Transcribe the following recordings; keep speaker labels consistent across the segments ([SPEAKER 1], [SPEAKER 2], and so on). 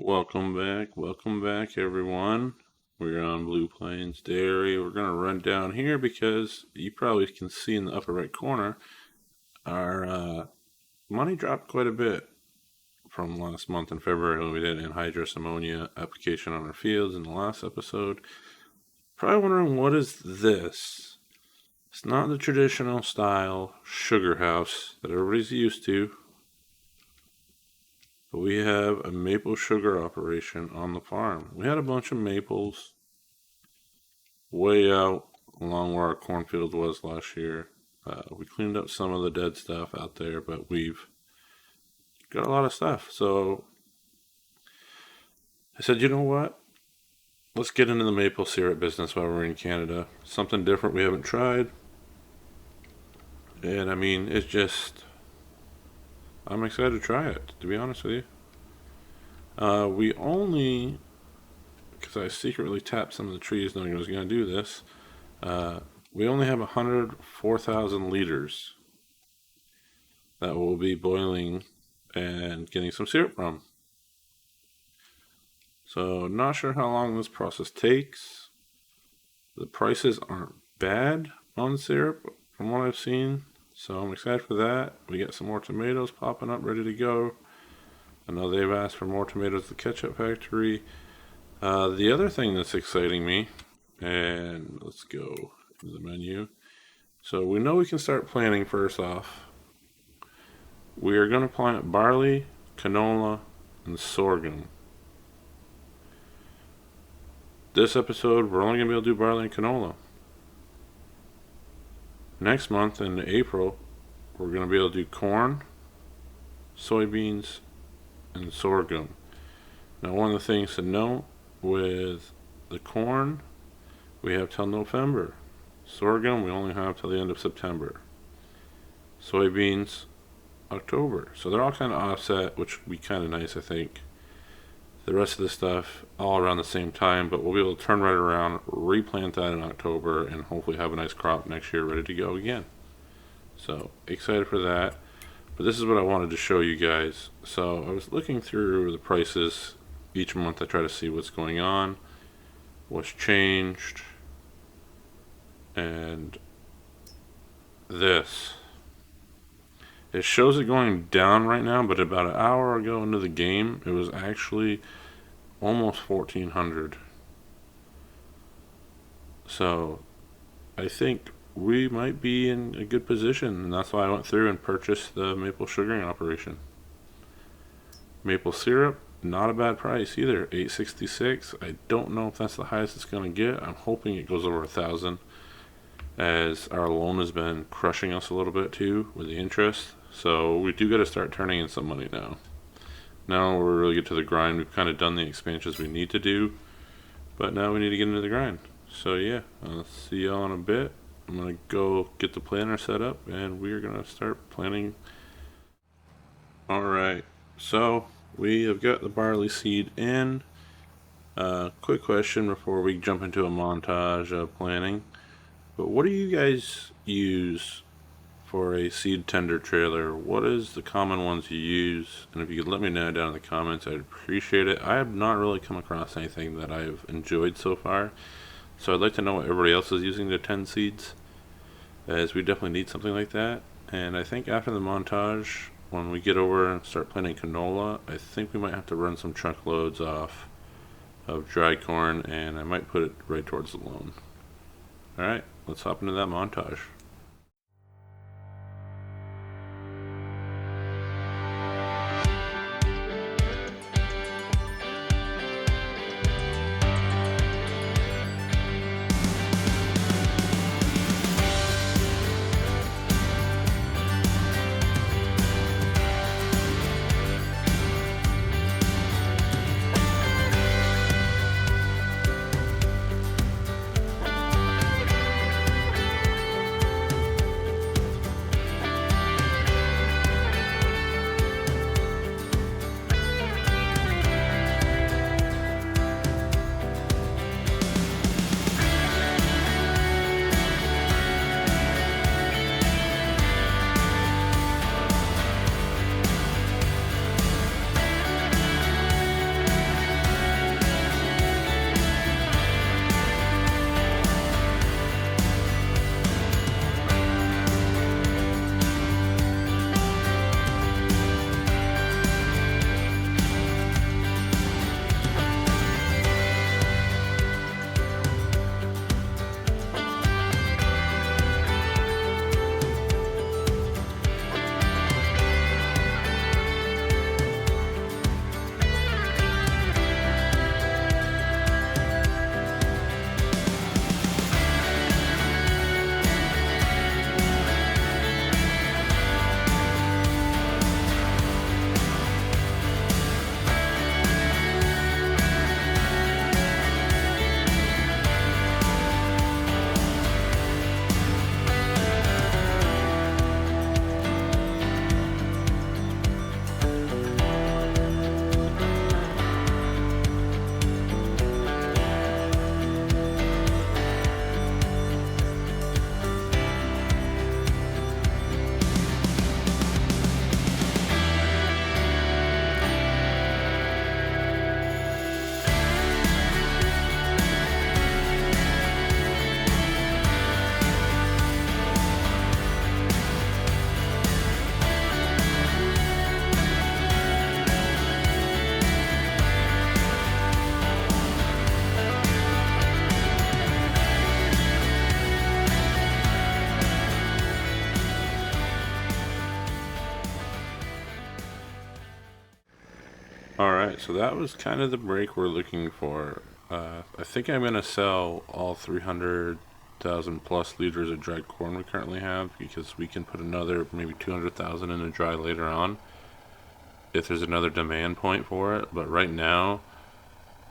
[SPEAKER 1] Welcome back, everyone. We're on Blue Plains Dairy. We're going to run down here because you probably can see in the upper right corner our money dropped quite a bit from last month in February when we did an anhydrous ammonia application on our fields in the last episode. Probably wondering, what is this? It's not the traditional style sugar house that everybody's used to. But we have a maple sugar operation on the farm. We had a bunch of maples way out along where our cornfield was last year. We cleaned up some of the dead stuff out there, but we've got a lot of stuff. So I said, you know what? Let's get into the maple syrup business while we're in Canada. Something different we haven't tried. And I mean, it's just, I'm excited to try it, to be honest with you. We only, because I secretly tapped some of the trees knowing I was going to do this, we only have 104,000 liters that will be boiling and getting some syrup from. So not sure how long this process takes. The prices aren't bad on syrup from what I've seen, so I'm excited for that. We got some more tomatoes popping up ready to go. I know they've asked for more tomatoes at the ketchup factory. The other thing that's exciting me, and let's go to the menu. So we know we can start planting first off. We are going to plant barley, canola, and sorghum. This episode, we're only going to be able to do barley and canola. Next month in April, we're going to be able to do corn, soybeans, and sorghum. Now, one of the things to note with the corn, we have till November. Sorghum, we only have till the end of September. Soybeans, October. So they're all kind of offset, which would be kind of nice, I think. The rest of the stuff all around the same time, but we'll be able to turn right around, replant that in October, and hopefully have a nice crop next year ready to go again. So excited for that. But this is what I wanted to show you guys. So I was looking through the prices each month. I try to see what's going on, what's changed, and this. It shows it going down right now, but about an hour ago into the game, it was actually almost 1,400. So I think we might be in a good position, and that's why I went through and purchased the maple sugaring operation. Maple syrup, not a bad price either, $8.66. I don't know if that's the highest it's going to get. I'm hoping it goes over 1,000, as our loan has been crushing us a little bit too with the interest. So we do got to start turning in some money now. Now we're really get to the grind. We've kind of done the expansions we need to do, but now we need to get into the grind. So yeah, I'll see y'all in a bit. I'm going to go get the planter set up, and we're going to start planting. Alright, so we have got the barley seed in. Quick question before we jump into a montage of planting. But what do you guys use for a seed tender trailer? What is the common ones you use? And if you could let me know down in the comments, I'd appreciate it. I have not really come across anything that I've enjoyed so far. So I'd like to know what everybody else is using to tend seeds, as we definitely need something like that. And I think after the montage, when we get over and start planting canola, I think we might have to run some truckloads off of dry corn, and I might put it right towards the loan. Alright, let's hop into that montage. Alright, so that was kind of the break we're looking for. I think I'm going to sell all 300,000 plus liters of dried corn we currently have, because we can put another maybe 200,000 in the dry later on if there's another demand point for it. But right now,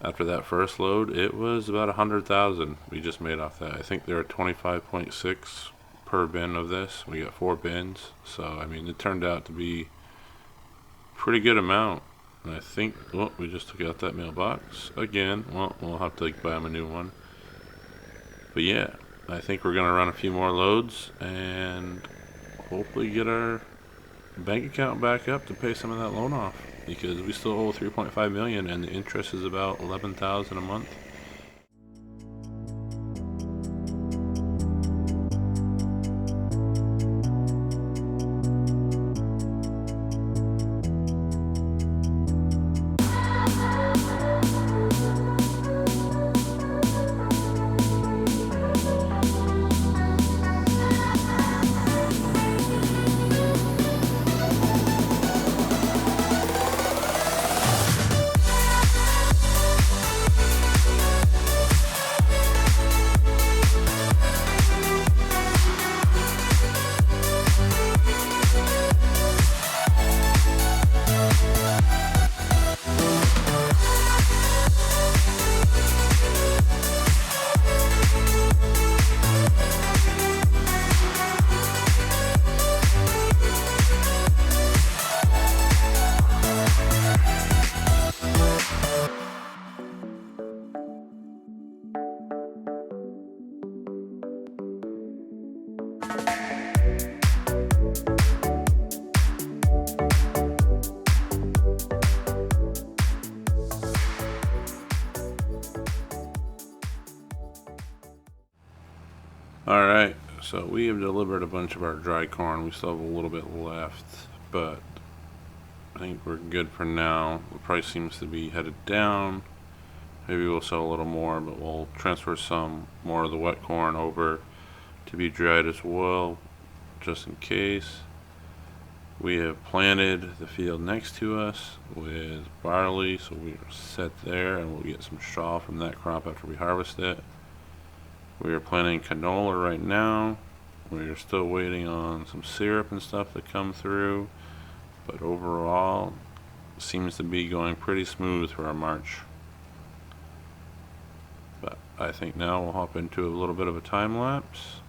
[SPEAKER 1] after that first load, it was about 100,000 we just made off that. I think there are 25.6 per bin of this. We got 4 bins, so I mean it turned out to be a pretty good amount. And I think, well, we just took out that mailbox again. Well, we'll have to buy him a new one. But yeah, I think we're gonna run a few more loads and hopefully get our bank account back up to pay some of that loan off, because we still owe 3.5 million and the interest is about 11,000 a month. Alright, so we have delivered a bunch of our dry corn. We still have a little bit left, but I think we're good for now. The price seems to be headed down. Maybe we'll sell a little more, but we'll transfer some more of the wet corn over to be dried as well, just in case. We have planted the field next to us with barley, so we're set there, and we'll get some straw from that crop after we harvest it. We are planting canola right now. We are still waiting on some syrup and stuff to come through, but overall seems to be going pretty smooth for our March. But I think now we'll hop into a little bit of a time lapse.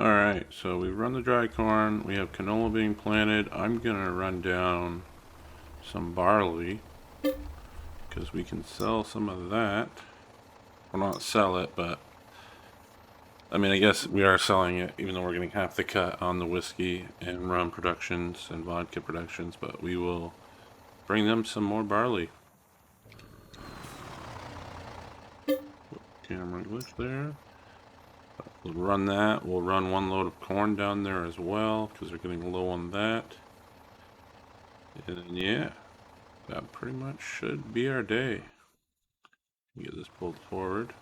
[SPEAKER 1] Alright, so we've run the dry corn, we have canola being planted. I'm gonna run down some barley because we can sell some of that. Well, not sell it, but I mean, I guess we are selling it, even though we're getting half the cut on the whiskey and rum productions and vodka productions, but we will bring them some more barley. Camera glitch there. We'll run that. We'll run one load of corn down there as well, because they're getting low on that. And yeah, that pretty much should be our day. Get this pulled forward.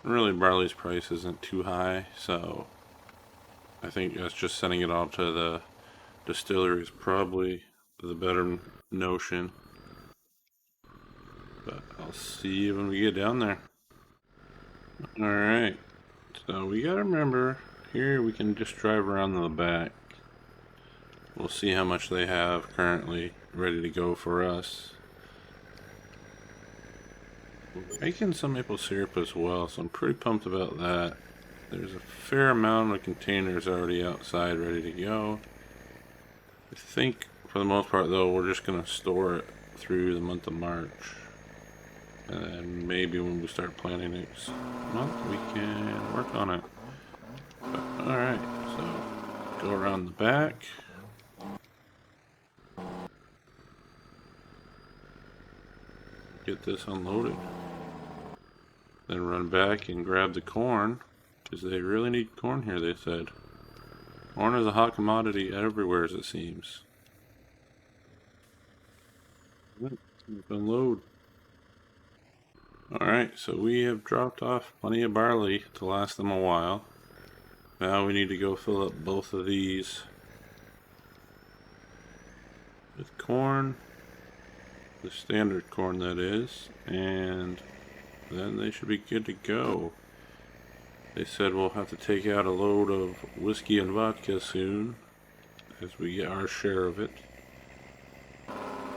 [SPEAKER 1] Really, barley's price isn't too high, so I think that's just sending it all to the distillery is probably the better notion. But I'll see you when we get down there. Alright, so we gotta remember, here we can just drive around to the back. We'll see how much they have currently ready to go for us. We're making some maple syrup as well, so I'm pretty pumped about that. There's a fair amount of containers already outside ready to go. I think for the most part though, we're just going to store it through the month of March. And then maybe when we start planning next month, we can work on it. Alright, so go around the back. Get this unloaded. Then run back and grab the corn, because they really need corn here, they said. Corn is a hot commodity everywhere, as it seems. Unload. Alright, so we have dropped off plenty of barley to last them a while. Now we need to go fill up both of these with corn, the standard corn that is, and then they should be good to go. They said we'll have to take out a load of whiskey and vodka soon as we get our share of it.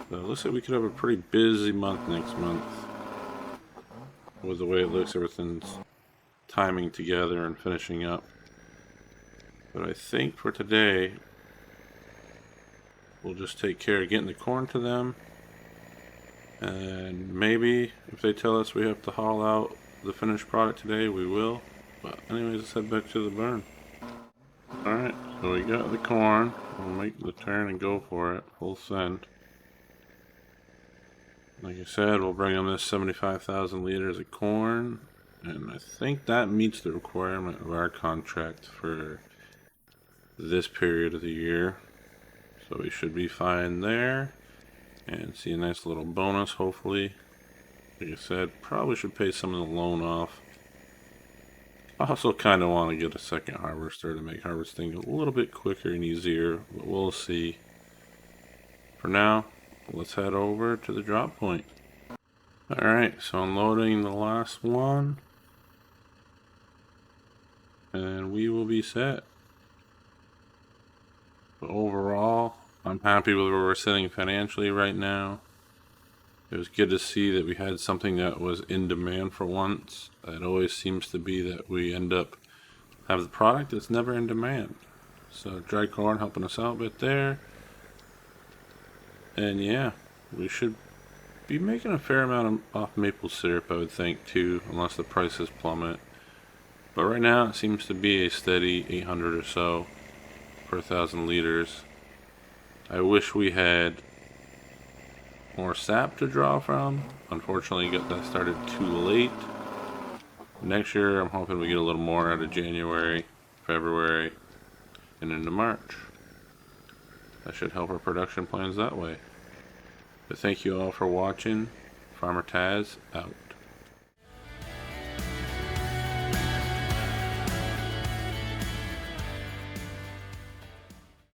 [SPEAKER 1] So it looks like we could have a pretty busy month next month with the way it looks, everything's timing together and finishing up. But I think for today we'll just take care of getting the corn to them, and maybe if they tell us we have to haul out the finished product today, we will. But anyways, let's head back to the barn. Alright, so we got the corn. We'll make the turn and go for it. Full send. Like I said, we'll bring them this 75,000 liters of corn, and I think that meets the requirement of our contract for this period of the year. So we should be fine there, and see a nice little bonus hopefully. Like I said, probably should pay some of the loan off. I also kind of want to get a second harvester to make harvesting a little bit quicker and easier, but we'll see. For now, let's head over to the drop point. Alright, so unloading the last one, and we will be set. But overall, I'm happy with where we're sitting financially right now. It was good to see that we had something that was in demand for once. It always seems to be that we end up have the product that's never in demand. So dry corn helping us out a bit there. And yeah, we should be making a fair amount off maple syrup, I would think, too, unless the prices plummet. But right now it seems to be a steady 800 or so per 1,000 liters. I wish we had more sap to draw from. Unfortunately, got that started too late. Next year, I'm hoping we get a little more out of January, February, and into March. That should help our production plans that way. But thank you all for watching. Farmer Taz out.